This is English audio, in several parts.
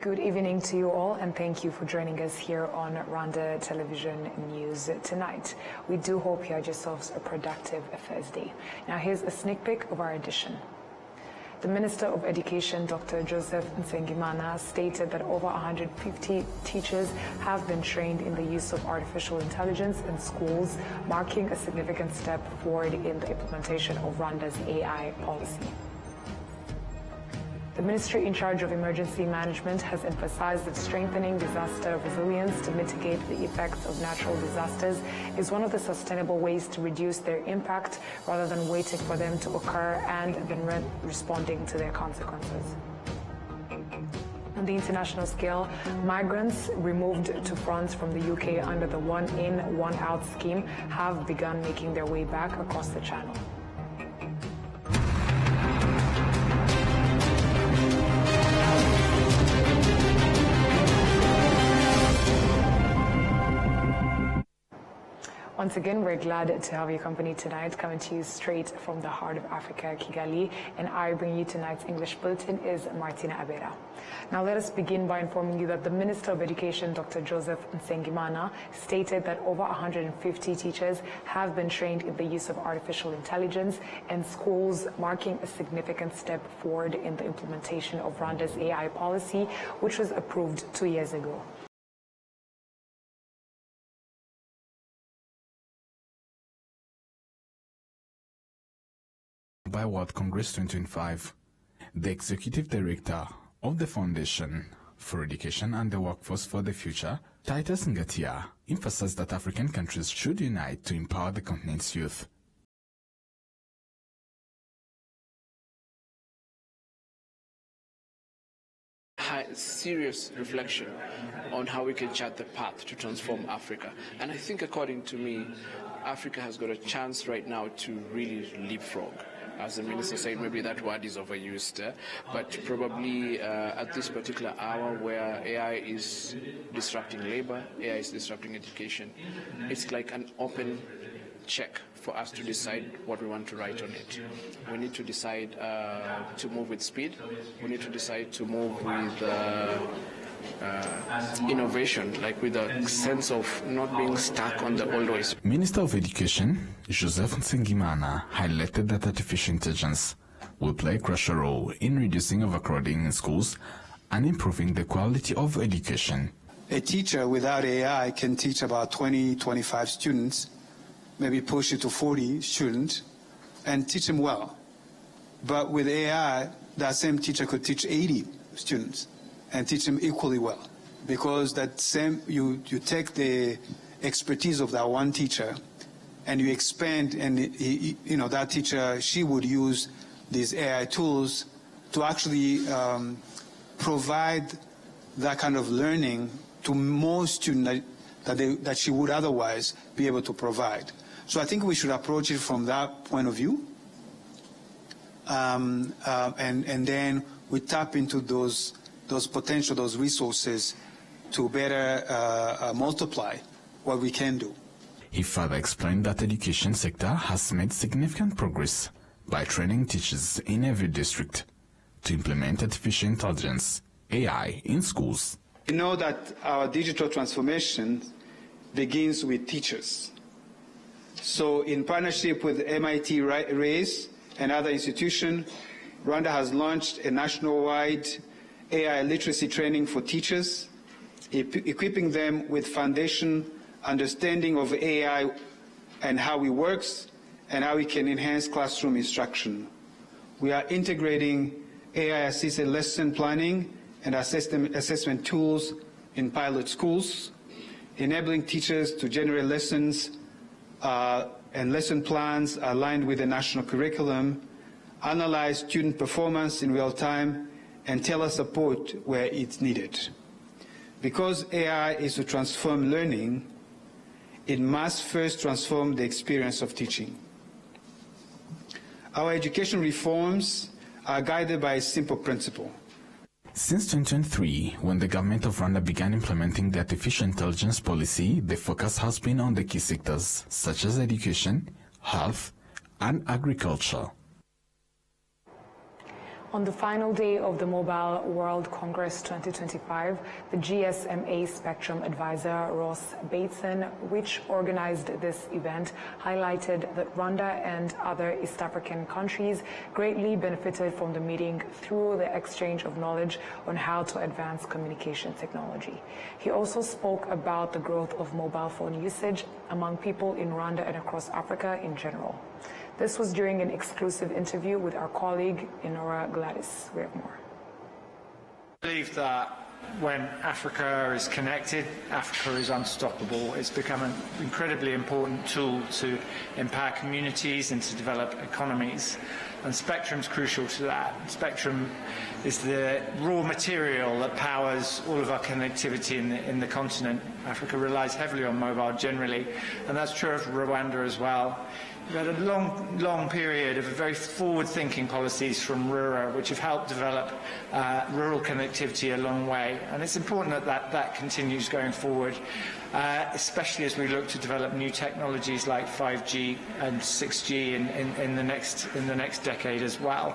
Good evening to you all, and thank you for joining us here on Rwanda Television News tonight. We do hope you had yourselves a productive Thursday. Now here's a sneak peek of our edition. The Minister of Education, Dr. Joseph Nsengimana, stated that over 150 teachers have been trained in the use of artificial intelligence in schools, marking a significant step forward in the implementation of Rwanda's AI policy. The ministry in charge of emergency management has emphasized that strengthening disaster resilience to mitigate the effects of natural disasters is one of the sustainable ways to reduce their impact rather than waiting for them to occur and then responding to their consequences. On the international scale, migrants removed to France from the UK under the One In, One Out scheme have begun making their way back across the Channel. Once again, we're glad to have your company tonight, coming to you straight from the heart of Africa, Kigali, and I bring you tonight's English Bulletin is Martina Abera. Now let us begin by informing you that the Minister of Education, Dr. Joseph Nsengimana, stated that over 150 teachers have been trained in the use of artificial intelligence in schools, marking a significant step forward in the implementation of Rwanda's AI policy, which was approved 2 years ago. By World Congress 2025, the Executive Director of the Foundation for Education and the Workforce for the Future, Titus Ngatia, emphasized that African countries should unite to empower the continent's youth. Serious reflection on how we can chart the path to transform Africa. And I think, according to me, Africa has got a chance right now to really leapfrog. As the minister said, maybe that word is overused, but probably at this particular hour where AI is disrupting labor, AI is disrupting education, it's like an open check for us to decide what we want to write on it. We need to decide to move with speed. We need to decide to move with innovation, like with a sense of not being stuck on the old ways. Minister of Education, Joseph Nsengimana, highlighted that artificial intelligence will play a crucial role in reducing overcrowding in schools and improving the quality of education. A teacher without AI can teach about 20, 25 students, maybe push it to 40 students, and teach them well. But with AI, that same teacher could teach 80 students and teach them equally well, because that same you take the expertise of that one teacher and you expand, and that teacher, she would use these AI tools to actually provide that kind of learning to more students that she would otherwise be able to provide. So I think we should approach it from that point of view, and then we tap into those potential, those resources to better multiply what we can do. He further explained that the education sector has made significant progress by training teachers in every district to implement artificial intelligence, AI, in schools. We know that our digital transformation begins with teachers. So in partnership with MIT RAISE and other institutions, Rwanda has launched a national-wide AI literacy training for teachers, equipping them with foundation understanding of AI and how it works and how it can enhance classroom instruction. We are integrating AI-assisted lesson planning and assessment tools in pilot schools, enabling teachers to generate lessons and lesson plans aligned with the national curriculum, analyze student performance in real time, and tailor support where it's needed. Because AI is to transform learning, it must first transform the experience of teaching. Our education reforms are guided by a simple principle. Since 2023, when the government of Rwanda began implementing the artificial intelligence policy, the focus has been on the key sectors such as education, health, and agriculture. On the final day of the Mobile World Congress 2025, the GSMA Spectrum Advisor Ross Bateson, which organized this event, highlighted that Rwanda and other East African countries greatly benefited from the meeting through the exchange of knowledge on how to advance communication technology. He also spoke about the growth of mobile phone usage among people in Rwanda and across Africa in general. This was during an exclusive interview with our colleague, Inora Gladys. We have more. I believe that when Africa is connected, Africa is unstoppable. It's become an incredibly important tool to empower communities and to develop economies. And spectrum's crucial to that. Spectrum is the raw material that powers all of our connectivity in the continent. Africa relies heavily on mobile generally, and that's true of Rwanda as well. We've had a long period of very forward-thinking policies from RURA, which have helped develop rural connectivity a long way. And it's important that continues going forward, especially as we look to develop new technologies like 5G and 6G in the next decade as well.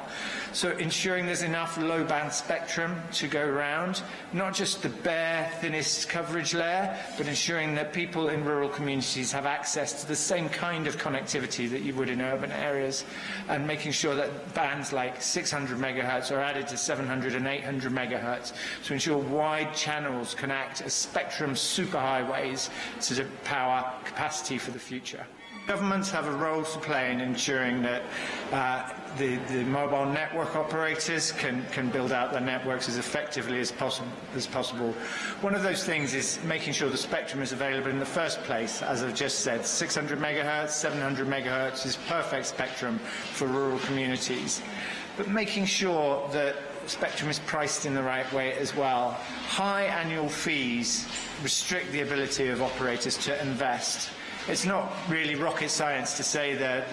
So ensuring there's enough low-band spectrum to go around, not just the bare, thinnest coverage layer, but ensuring that people in rural communities have access to the same kind of connectivity that you would in urban areas, and making sure that bands like 600 megahertz are added to 700 and 800 megahertz to ensure wide channels can act as spectrum superhighways to power capacity for the future. Governments have a role to play in ensuring that the mobile network operators can build out their networks as effectively as possible. One of those things is making sure the spectrum is available in the first place. As I've just said, 600 megahertz, 700 megahertz is perfect spectrum for rural communities. But making sure that spectrum is priced in the right way as well. High annual fees restrict the ability of operators to invest. It's not really rocket science to say that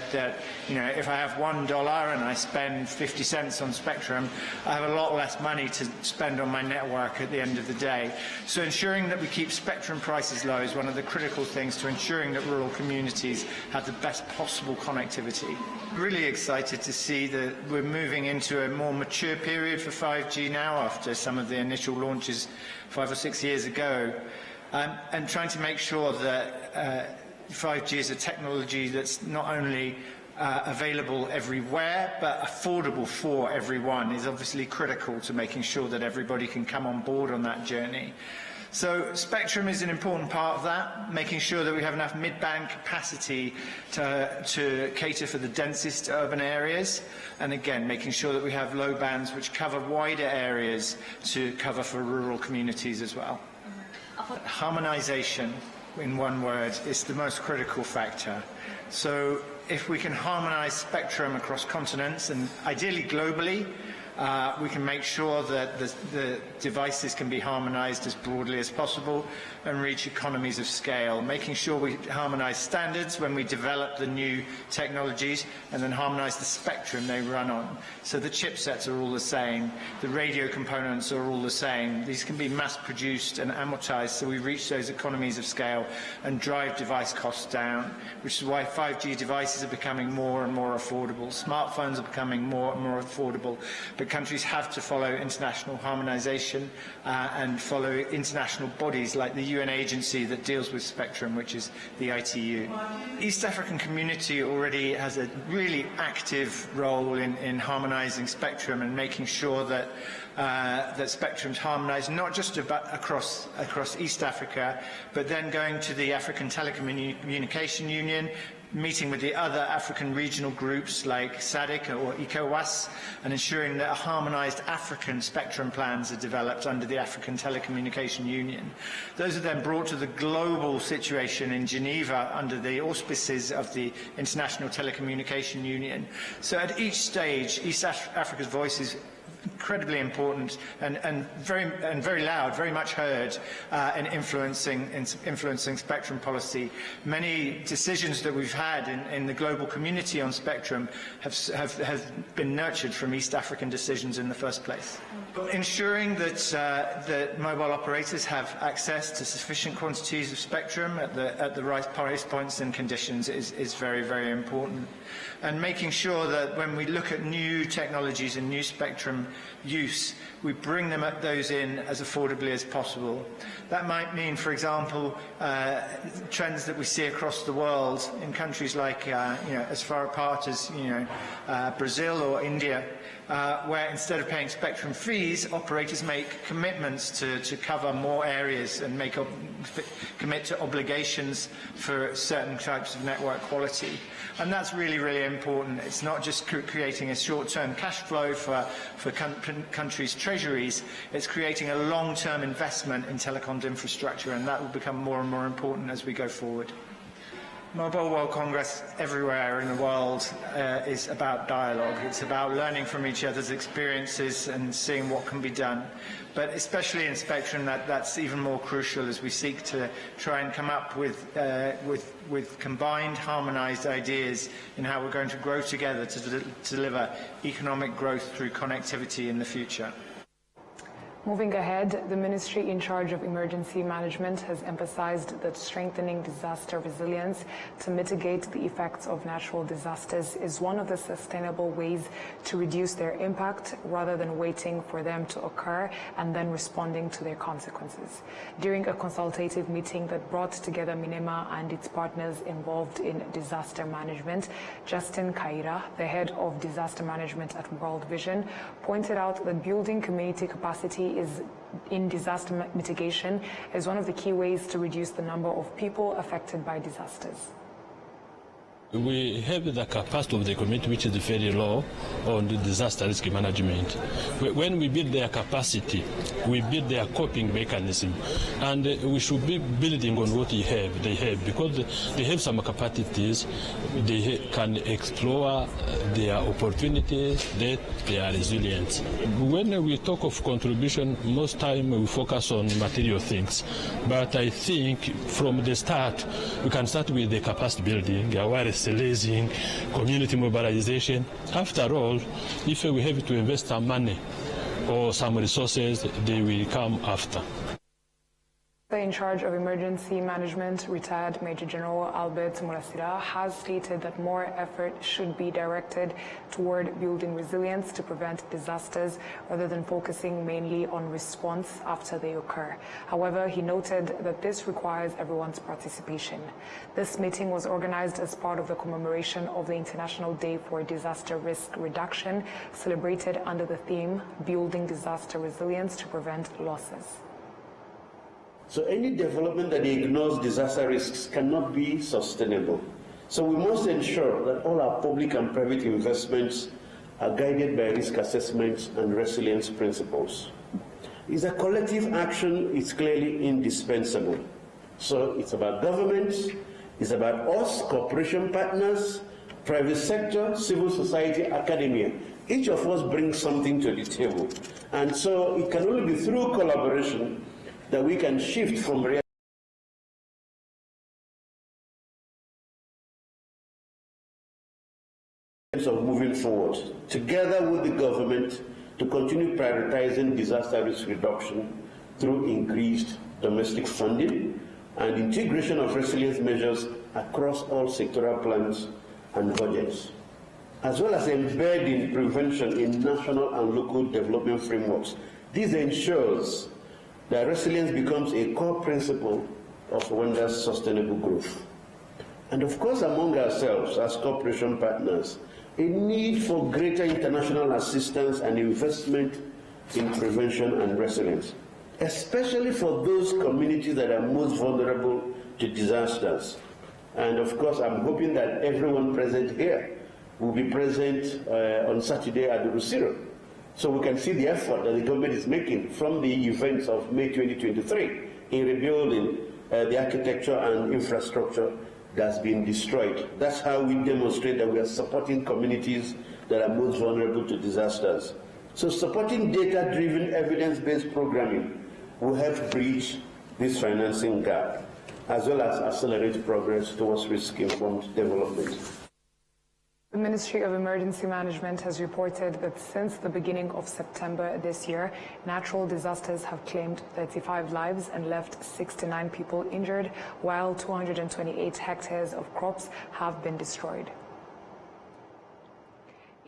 if I have $1 and I spend 50 cents on spectrum, I have a lot less money to spend on my network at the end of the day. So ensuring that we keep spectrum prices low is one of the critical things to ensuring that rural communities have the best possible connectivity. Really excited to see that we're moving into a more mature period for 5G now after some of the initial launches 5 or 6 years ago, and trying to make sure that 5G is a technology that's not only available everywhere but affordable for everyone is obviously critical to making sure that everybody can come on board on that journey. So spectrum is an important part of that, making sure that we have enough mid-band capacity to cater for the densest urban areas, and again making sure that we have low bands which cover wider areas to cover for rural communities as well. Harmonisation, in one word, is the most critical factor. So if we can harmonise spectrum across continents and ideally globally, we can make sure that the devices can be harmonised as broadly as possible and reach economies of scale, making sure we harmonise standards when we develop the new technologies and then harmonise the spectrum they run on. So the chipsets are all the same, the radio components are all the same. These can be mass-produced and amortised so we reach those economies of scale and drive device costs down, which is why 5G devices are becoming more and more affordable. Smartphones are becoming more and more affordable. But countries have to follow international harmonisation and follow international bodies like the UN agency that deals with spectrum, which is the ITU. East African community already has a really active role in harmonising spectrum and making sure that that spectrum's harmonised not just across East Africa, but then going to the African Telecommunication Union, meeting with the other African regional groups like SADC or ECOWAS, and ensuring that harmonised African spectrum plans are developed under the African Telecommunication Union. Those are then brought to the global situation in Geneva under the auspices of the International Telecommunication Union. So at each stage, East Africa's voice is incredibly important and very loud, very much heard in influencing spectrum policy. Many decisions that we've had in the global community on spectrum have been nurtured from East African decisions in the first place. Ensuring that that mobile operators have access to sufficient quantities of spectrum at the right price points and conditions is very, very important. and making sure that when we look at new technologies and new spectrum use, we bring those in as affordably as possible. That might mean, for example, trends that we see across the world in countries like, as far apart as, Brazil or India, where instead of paying spectrum fees, operators make commitments to cover more areas and commit to obligations for certain types of network quality. And that's really, really important. It's not just creating a short-term cash flow for countries' treasuries, it's creating a long-term investment in telecoms infrastructure, and that will become more and more important as we go forward. Mobile World Congress everywhere in the world is about dialogue. It's about learning from each other's experiences and seeing what can be done. But especially in spectrum, that's even more crucial as we seek to try and come up with combined, harmonised ideas in how we're going to grow together to deliver economic growth through connectivity in the future. Moving ahead, the ministry in charge of emergency management has emphasized that strengthening disaster resilience to mitigate the effects of natural disasters is one of the sustainable ways to reduce their impact rather than waiting for them to occur and then responding to their consequences. During a consultative meeting that brought together Minema and its partners involved in disaster management, Justin Kaira, the head of disaster management at World Vision, pointed out that building community capacity in disaster mitigation is one of the key ways to reduce the number of people affected by disasters. We have the capacity of the community, which is very low, on the disaster risk management. When we build their capacity, we build their coping mechanism, and we should be building on what they have, because they have some capacities, they can explore their opportunities, that they are resilient. When we talk of contribution, most time we focus on material things, but I think from the start, we can start with the capacity building, awareness raising, community mobilization. After all, if we have to invest some money or some resources, they will come after. In charge of emergency management, retired Major General Albert Murasira, has stated that more effort should be directed toward building resilience to prevent disasters rather than focusing mainly on response after they occur. However, he noted that this requires everyone's participation. This meeting was organized as part of the commemoration of the International Day for Disaster Risk Reduction, celebrated under the theme, Building Disaster Resilience to Prevent Losses. So any development that ignores disaster risks cannot be sustainable. So we must ensure that all our public and private investments are guided by risk assessments and resilience principles. It's a collective action is clearly indispensable. So it's about governments, it's about us, cooperation partners, private sector, civil society, academia. Each of us brings something to the table. And so it can only be through collaboration that we can shift from of moving forward, together with the government, to continue prioritizing disaster risk reduction through increased domestic funding and integration of resilience measures across all sectoral plans and budgets, as well as embedding prevention in national and local development frameworks. This ensures that resilience becomes a core principle of Rwanda's sustainable growth. And of course, among ourselves as cooperation partners, a need for greater international assistance and investment in prevention and resilience, especially for those communities that are most vulnerable to disasters. And of course, I'm hoping that everyone present here will be present on Saturday at the Rusiro, so we can see the effort that the government is making from the events of May 2023 in rebuilding the architecture and infrastructure that's been destroyed. That's how we demonstrate that we are supporting communities that are most vulnerable to disasters. So supporting data-driven, evidence-based programming will help bridge this financing gap, as well as accelerate progress towards risk-informed development. The Ministry of Emergency Management has reported that since the beginning of September this year, natural disasters have claimed 35 lives and left 69 people injured, while 228 hectares of crops have been destroyed.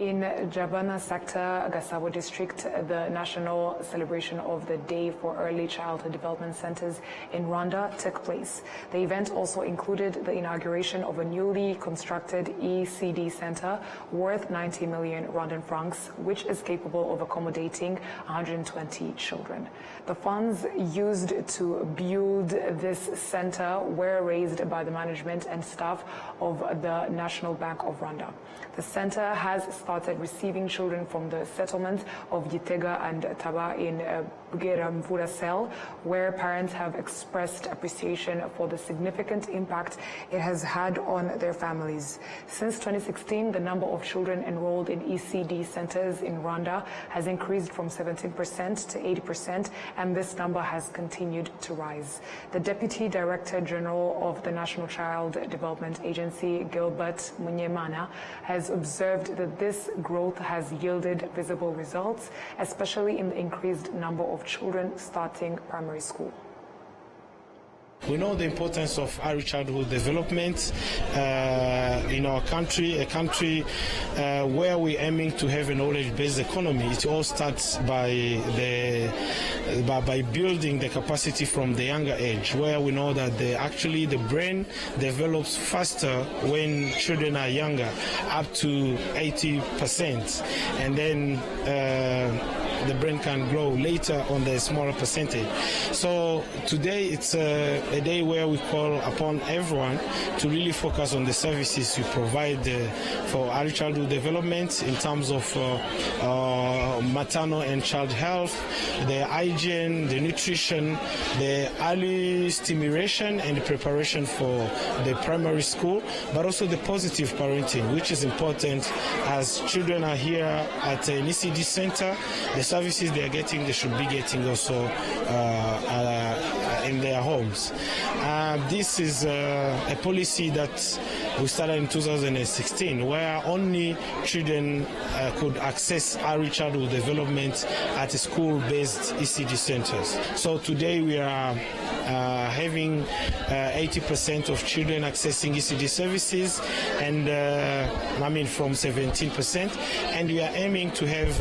In Jabana sector, Gasabo district, the national celebration of the Day for Early Childhood Development Centers in Rwanda took place. The event also included the inauguration of a newly constructed ECD center worth 90 million Rwandan francs, which is capable of accommodating 120 children. The funds used to build this center were raised by the management and staff of the National Bank of Rwanda. The center has started receiving children from the settlements of Gitega and Taba in Bugeramvura cell, where parents have expressed appreciation for the significant impact it has had on their families. Since 2016, the number of children enrolled in ECD centers in Rwanda has increased from 17% to 80%, and this number has continued to rise. The Deputy Director General of the National Child Development Agency, Gilbert Munyemana, has observed that this growth has yielded visible results, especially in the increased number of children starting primary school. We know the importance of early childhood development in our country, a country where we're aiming to have a knowledge-based economy. It all starts by building the capacity from the younger age, where we know that the brain develops faster when children are younger, up to 80%, and then the brain can grow later on the smaller percentage. So today it's a day where we call upon everyone to really focus on the services we provide for early childhood development in terms of maternal and child health, the hygiene, the nutrition, the early stimulation and the preparation for the primary school, but also the positive parenting, which is important as children are here at an ECD center. The services they are getting, they should be getting also in their homes. This is a policy that we started in 2016, where only children could access early childhood development at school-based ECD centers. So today we are having 80% of children accessing ECD services, and from 17%, and we are aiming to have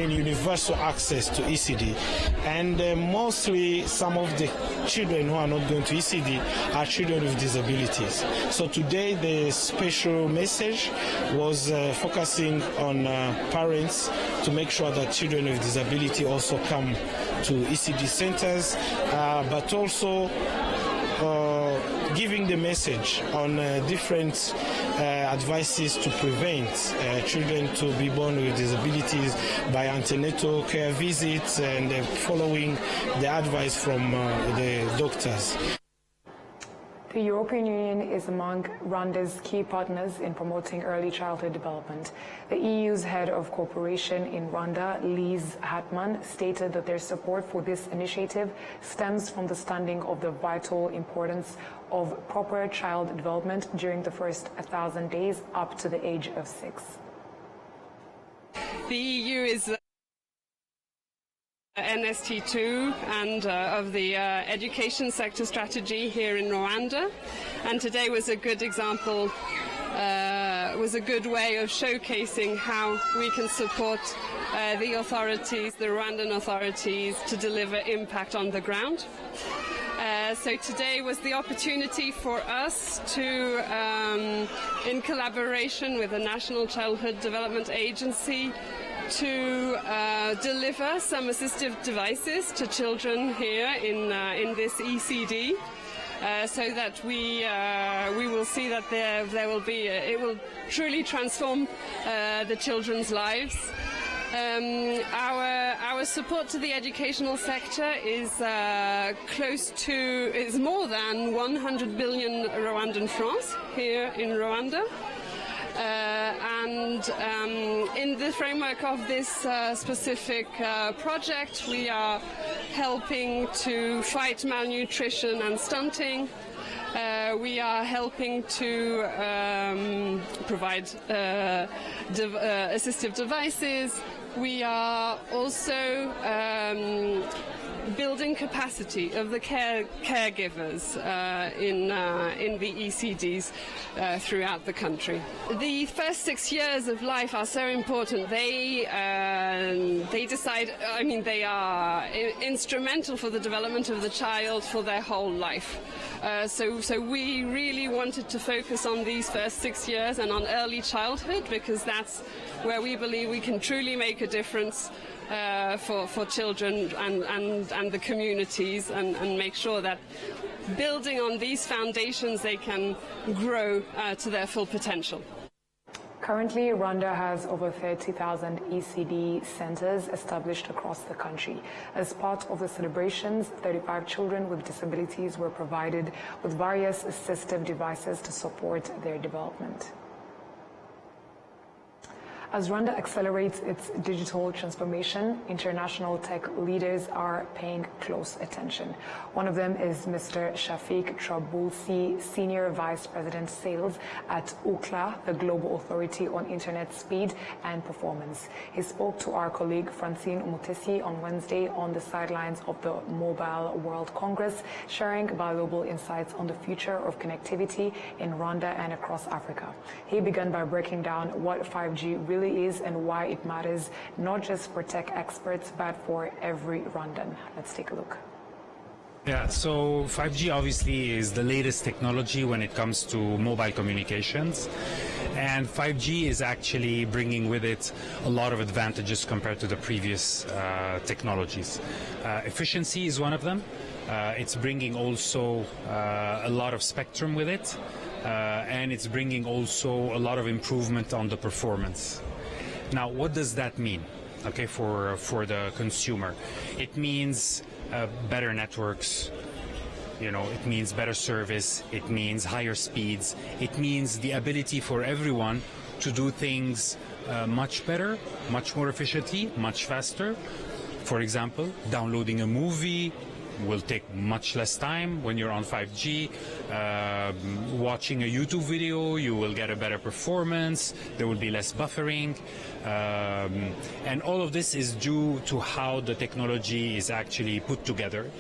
universal access to ECD. And mostly some of the children who are not going to ECD are children with disabilities. So today the special message was focusing on parents to make sure that children with disability also come to ECD centers, but also giving the message on different advices to prevent children to be born with disabilities by antenatal care visits and following the advice from the doctors. The European Union is among Rwanda's key partners in promoting early childhood development. The EU's head of cooperation in Rwanda, Liz Hartmann, stated that their support for this initiative stems from the understanding of the vital importance of proper child development during the first 1,000 days up to the age of 6. The EU is NST2 and of the education sector strategy here in Rwanda, and today was a good example, was a good way of showcasing how we can support the authorities, the Rwandan authorities, to deliver impact on the ground. So today was the opportunity for us to, in collaboration with the National Childhood Development Agency, to deliver some assistive devices to children here in this ECD, so that we will see that there will be it will truly transform the children's lives. Our support to the educational sector is is more than 100 billion Rwandan francs here in Rwanda. In the framework of this specific project, we are helping to fight malnutrition and stunting. We are helping to provide assistive devices. We are also building capacity of the caregivers in the ECDs throughout the country. The first 6 years of life are so important. They decide, I mean, they are instrumental for the development of the child for their whole life. So we really wanted to focus on these first 6 years and on early childhood, because that's where we believe we can truly make a difference for children and the communities, and make sure that building on these foundations they can grow to their full potential. Currently, Rwanda has over 30,000 ECD centers established across the country. As part of the celebrations, 35 children with disabilities were provided with various assistive devices to support their development. As Rwanda accelerates its digital transformation, international tech leaders are paying close attention. One of them is Mr. Shafik Trabulsi, Senior Vice President Sales at UCLA, the Global Authority on Internet Speed and Performance. He spoke to our colleague Francine Mutesi on Wednesday on the sidelines of the Mobile World Congress, sharing valuable insights on the future of connectivity in Rwanda and across Africa. He began by breaking down what 5G really is and why it matters, not just for tech experts, but for every Rwandan. Let's take a look. Yeah, so 5G obviously is the latest technology when it comes to mobile communications. And 5G is actually bringing with it a lot of advantages compared to the previous technologies. Efficiency is one of them. It's bringing also a lot of spectrum with it. And it's bringing also a lot of improvement on the performance. Now, what does that mean, okay, for the consumer? It means better networks, it means better service, it means higher speeds, it means the ability for everyone to do things much better, much more efficiently, much faster. For example, downloading a movie will take much less time when you're on 5G. Watching a YouTube video, you will get a better performance, there will be less buffering, and all of this is due to how the technology is actually put together.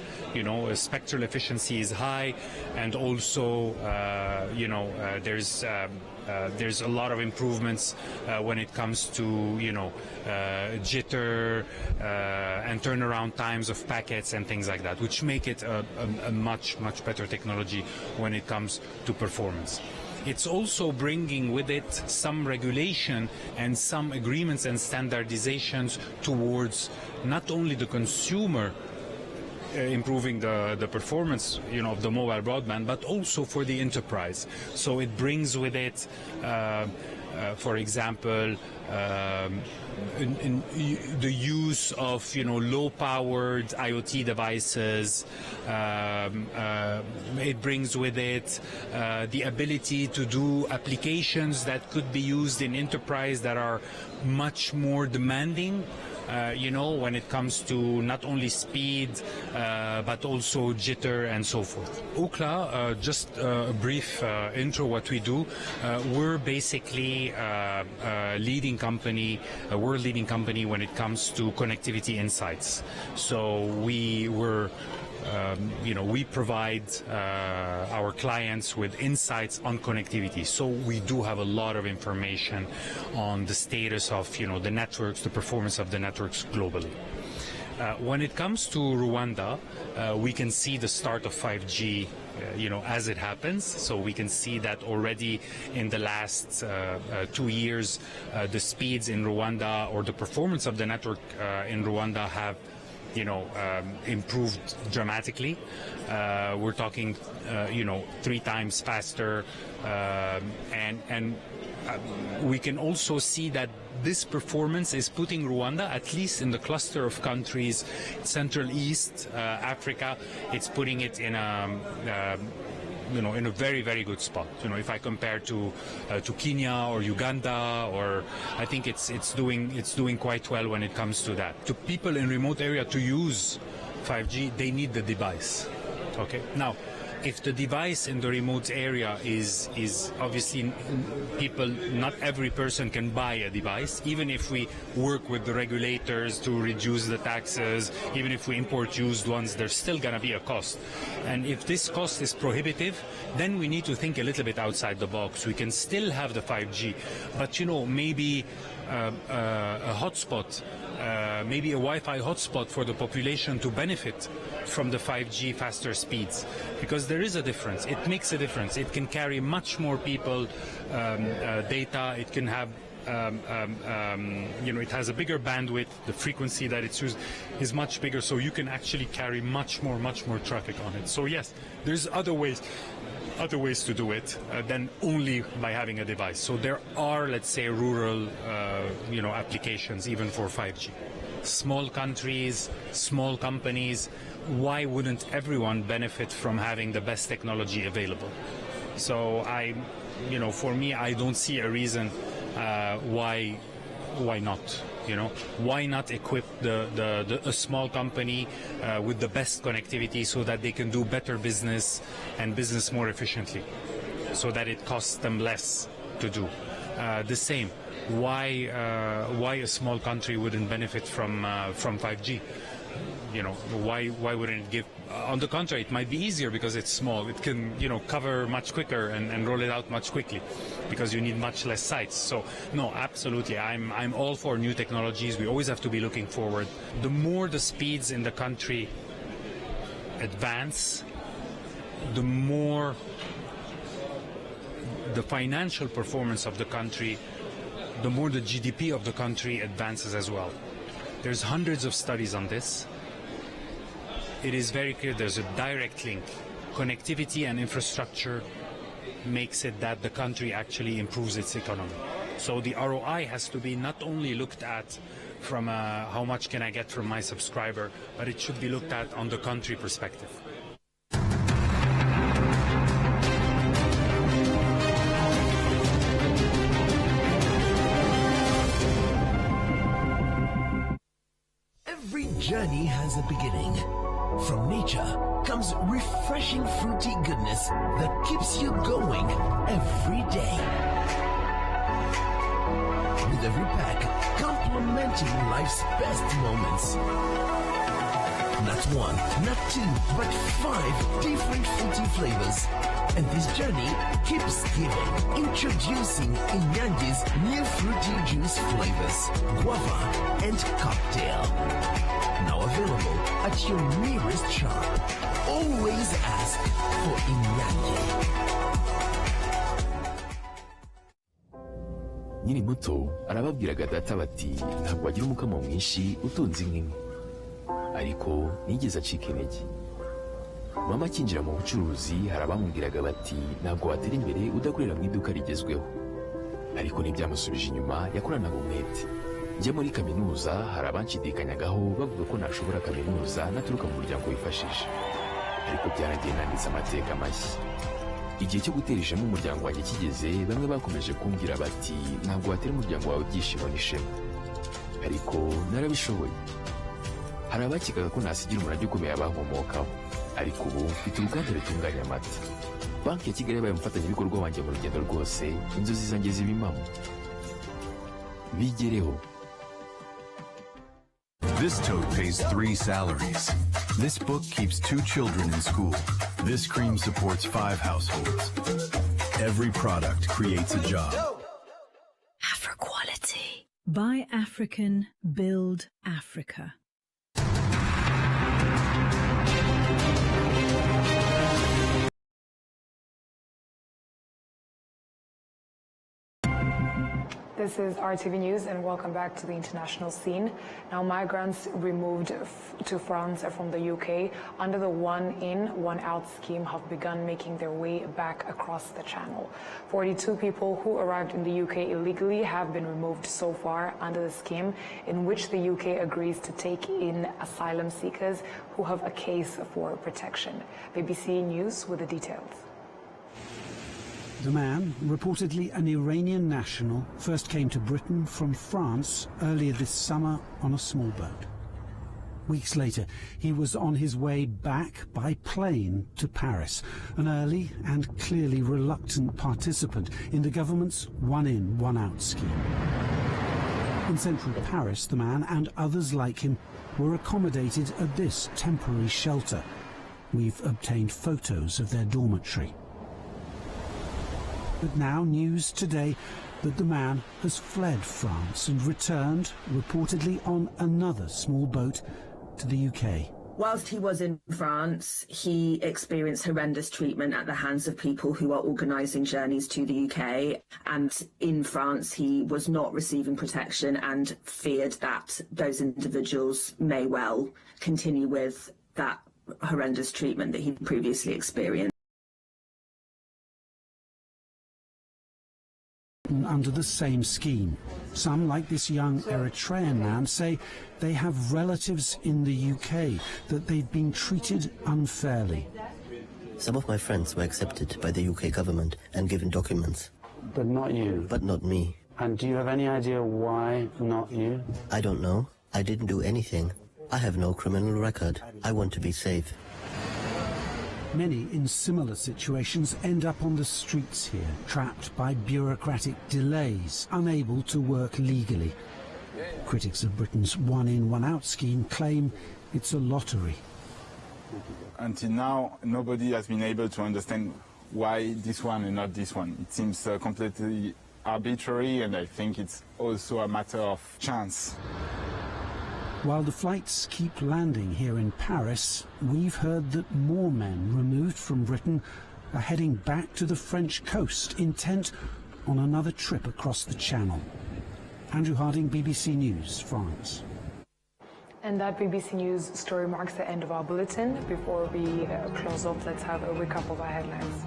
Spectral efficiency is high, and also there's a lot of improvements when it comes to jitter and turnaround times of packets and things like that, which make it a much better technology when it comes to performance. It's also bringing with it some regulation and some agreements and standardizations towards not only the consumer improving the performance of the mobile broadband, but also for the enterprise. So it brings with it for example the use of low-powered IoT devices. It brings with it the ability to do applications that could be used in enterprise that are much more demanding. When it comes to not only speed, but also jitter and so forth. UCLA, just a brief intro what we do. We're basically a leading company, a world leading company when it comes to connectivity insights. So we provide our clients with insights on connectivity. So we do have a lot of information on the status of, the networks, the performance of the networks globally. When it comes to Rwanda, we can see the start of 5G, as it happens. So we can see that already in the last 2 years, the speeds in Rwanda, or the performance of the network in Rwanda, have improved dramatically. We're talking 3 times faster, and we can also see that this performance is putting Rwanda, at least in the cluster of countries, Central East Africa, it's putting it in a very, very good spot. If I compare to Kenya or Uganda, or I think it's doing quite well when it comes to that. To people in remote area to use 5G, they need the device. Okay. Now, if the device in the remote area is obviously people, not every person can buy a device, even if we work with the regulators to reduce the taxes, even if we import used ones, there's still going to be a cost. And if this cost is prohibitive, then we need to think a little bit outside the box. We can still have the 5G, but maybe a hotspot, maybe a Wi-Fi hotspot for the population to benefit from the 5G faster speeds, because there is a difference. It makes a difference. It can carry much more people data. It can have it has a bigger bandwidth. The frequency that it's used is much bigger, so you can actually carry much more traffic on it. So yes, there's other ways to do it than only by having a device. So there are, let's say, rural applications even for 5G. Small countries, small companies, why wouldn't everyone benefit from having the best technology available? So for me, I don't see a reason why not? Why not equip a small company with the best connectivity so that they can do better business and business more efficiently, so that it costs them less to do the same. Why a small country wouldn't benefit from 5G? Why wouldn't it give? On the contrary, it might be easier because it's small. It can cover much quicker and roll it out much quickly, because you need much less sites. So no, absolutely, I'm all for new technologies. We always have to be looking forward. The more the speeds in the country advance, the more the financial performance of the country, the more the GDP of the country advances as well. There's hundreds of studies on this. It is very clear there's a direct link. Connectivity and infrastructure makes it that the country actually improves its economy. So the ROI has to be not only looked at from how much can I get from my subscriber, but it should be looked at on the country perspective. Every journey has a beginning. From nature comes refreshing fruity goodness that keeps you going every day. With every pack complementing life's best moments. Not one, not two, but 5 different fruity flavors. And this journey keeps giving. Introducing Inyandi's new fruity juice flavors, guava and cocktail. Now available at your nearest shop. Always ask for Inyandi. Nyiri muto arababwiraga data bati ntabwo wagira umukamo mwinshi utunze inkwi, ariko nigeze acika intege. Mama akinjira mu bucuruzi hari abamubwiraga bati ntabwo watera imbere udakorera mu iduka rigezweho, ariko ntibyamusubije inyuma, yakoranaga umwete. Njye muri kaminuza hari abanshidikanyagaho bavuga ko nashobora kaminuza naturuka mu muryango wifashije, ariko byaragiye nanditse amateka mashya. Igihe cyo gutera ishema umuryango wanjye kigeze, bamwe bakomeje kumbwira bati ntabwo watera umuryango wawe ibyishimo n'ishema, ariko narabishoboye. Hari abakekaga ko nasigira umurage ukomeye abankomokaho, ariko ubu mfite uruganda rutunganya amata. Banki ya Kigali yabaye umufatanyabikorwa wanjye mu rugendo rwose, inzozi zanjye ziba impamo. Bigereho. This tote pays 3 salaries. This book keeps 2 children in school. This cream supports 5 households. Every product creates a job. Afro-quality. Buy African, build Africa. This is RTV News and welcome back to the international scene. Now, migrants removed to France from the UK under the one-in, one-out scheme have begun making their way back across the channel. 42 people who arrived in the UK illegally have been removed so far under the scheme, in which the UK agrees to take in asylum seekers who have a case for protection. BBC News with the details. The man, reportedly an Iranian national, first came to Britain from France earlier this summer on a small boat. Weeks later, he was on his way back by plane to Paris, an early and clearly reluctant participant in the government's one-in, one-out scheme. In central Paris, the man and others like him were accommodated at this temporary shelter. We've obtained photos of their dormitory. But now news today that the man has fled France and returned, reportedly on another small boat, to the UK. Whilst he was in France, he experienced horrendous treatment at the hands of people who are organising journeys to the UK. And in France, he was not receiving protection and feared that those individuals may well continue with that horrendous treatment that he previously experienced. Under the same scheme. Some, like this young Eritrean man, say they have relatives in the UK, that they've been treated unfairly. Some of my friends were accepted by the UK government and given documents. But not you? But not me. And do you have any idea why not you? I don't know. I didn't do anything. I have no criminal record. I want to be safe. Many in similar situations end up on the streets here, trapped by bureaucratic delays, unable to work legally. Critics of Britain's one-in, one-out scheme claim it's a lottery. Until now, nobody has been able to understand why this one and not this one. It seems completely arbitrary, and I think it's also a matter of chance. While the flights keep landing here in Paris, we've heard that more men removed from Britain are heading back to the French coast, intent on another trip across the Channel. Andrew Harding, BBC News, France. And that BBC News story marks the end of our bulletin. Before we close off, let's have a recap of our headlines.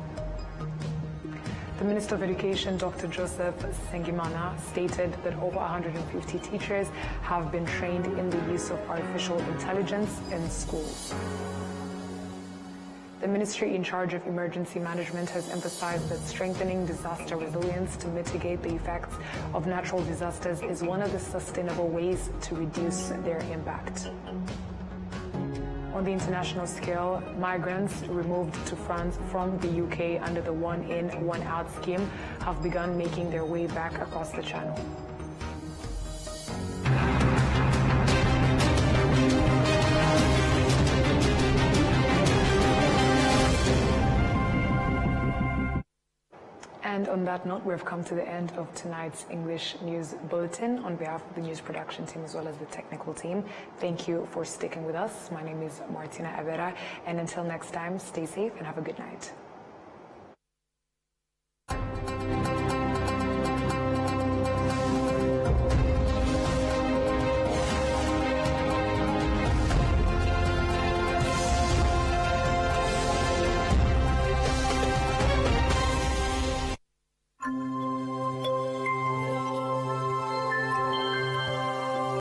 The Minister of Education, Dr. Joseph Sengimana, stated that over 150 teachers have been trained in the use of artificial intelligence in schools. The ministry in charge of emergency management has emphasized that strengthening disaster resilience to mitigate the effects of natural disasters is one of the sustainable ways to reduce their impact. On the international scale, migrants removed to France from the UK under the one-in, one-out scheme have begun making their way back across the Channel. And on that note, we've come to the end of tonight's English News Bulletin. On behalf of the news production team as well as the technical team, thank you for sticking with us. My name is Martina Abera, and until next time, stay safe and have a good night.